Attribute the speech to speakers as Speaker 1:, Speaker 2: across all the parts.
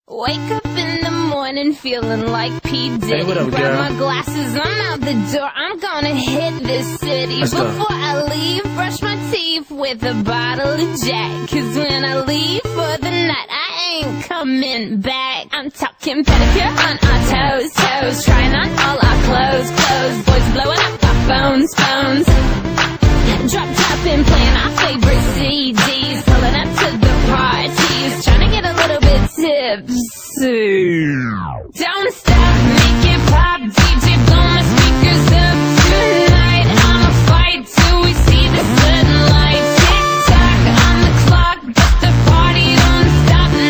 Speaker 1: Wake up in the morning feeling like P. Diddy.
Speaker 2: Hey, what up,
Speaker 1: Grab
Speaker 2: girl?
Speaker 1: my glasses, I'm out the door. I'm gonna hit this city.
Speaker 2: Let's go.
Speaker 1: Before I leave, brush my teeth with a bottle of Jack. Cause when I leave for the night, I ain't coming back. I'm talking pedicure on our toes, toes. Trying on all our clothes, clothes. Boys blowing up our phones, phones. Drop top and playing our favorite CDs. Pulling up to the parties. Trying to get a little bit tipsy. Don't stop, make it pop. DJ blow my speakers up tonight. I'ma fight till we see the sunlight. Tick tock on the clock, but the party don't stop. No.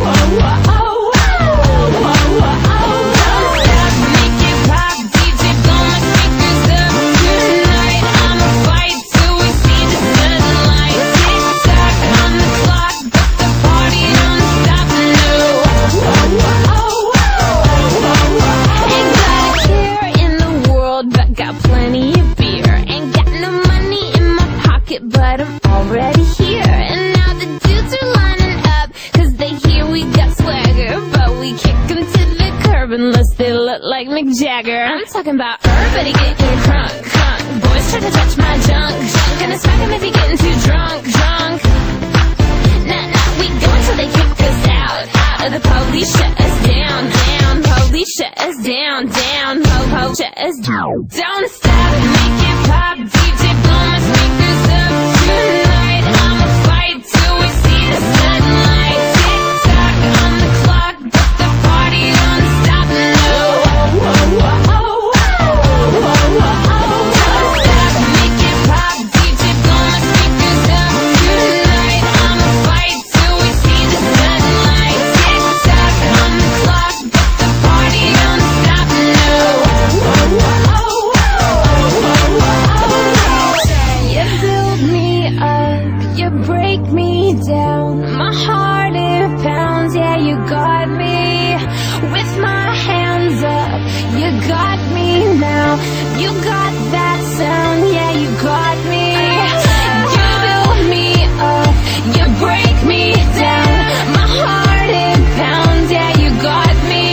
Speaker 1: Don't stop, make it pop. DJ blow my speakers up tonight. I'ma fight till we see the sunlight. Tick tock on the clock, but the party don't stop. No. Ain't got a care in the world, but got plenty of beer. Ain't got no money in my pocket, but I'm already here. And now the dudes are lining up, cause they hear we got swagger. But we kick them to the curb unless they look like Mick Jagger. I'm talking about everybody getting crunk, crunk. Boys try to touch my junk, junk. Gonna smack him if he getting too drunk, drunk. Nah, nah, we go until they kick us out, out of the police shut us down, down. Police shut us down, down. Po, shut us down. Don't stop, make it pop. DJ blow my speakers up tonight. I'ma fight till we see the sunlight. Tick tock on the clock, but the party don't stop. No. Don't stop, make it pop. DJ blow my speakers up tonight. I'ma fight till we see the sunlight. Tick tock on the clock, but the party don't stop. No. You build me up, you break me down. My heart it pounds, yeah, you got me. With my hands up, you got me now. You got that sound, yeah, you got me. You build me up, you break me down. My heart it pounds, yeah, you got me.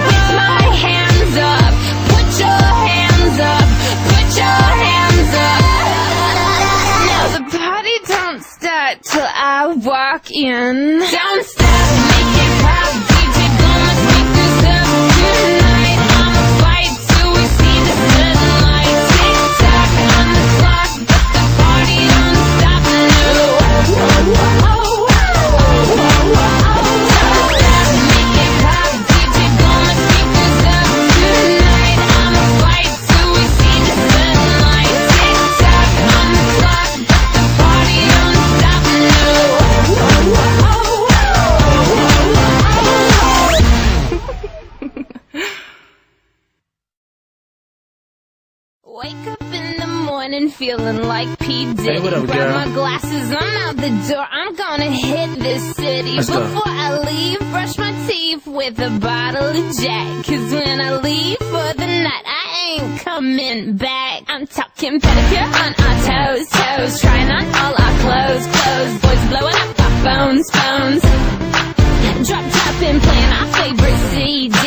Speaker 1: With my hands up, put your hands up, put your hands up. Now the party don't start till I walk in. Don't stop, make it pop. DJ blow my speakers up tonight. I'ma fight till we see the sunlight. Tick tock on the clock, but the party don't stop. No. Don't stop, make it pop. DJ blow my speakers up tonight. I'ma fight till we see the sunlight. Tick tock on the clock, but the party don't stop. Wake up in the morning feeling like P. Diddy.
Speaker 2: Hey, what up,
Speaker 1: Grab
Speaker 2: girl?
Speaker 1: my glasses, I'm out the door. I'm gonna hit this city.
Speaker 2: Let's go.
Speaker 1: Before I leave, brush my teeth with a bottle of Jack. Cause when I leave for the night, I ain't coming back. I'm talking pedicure on our toes, toes. Trying on all our clothes, clothes. Boys blowing up our phones, phones. Drop top and playing our favorite CDs.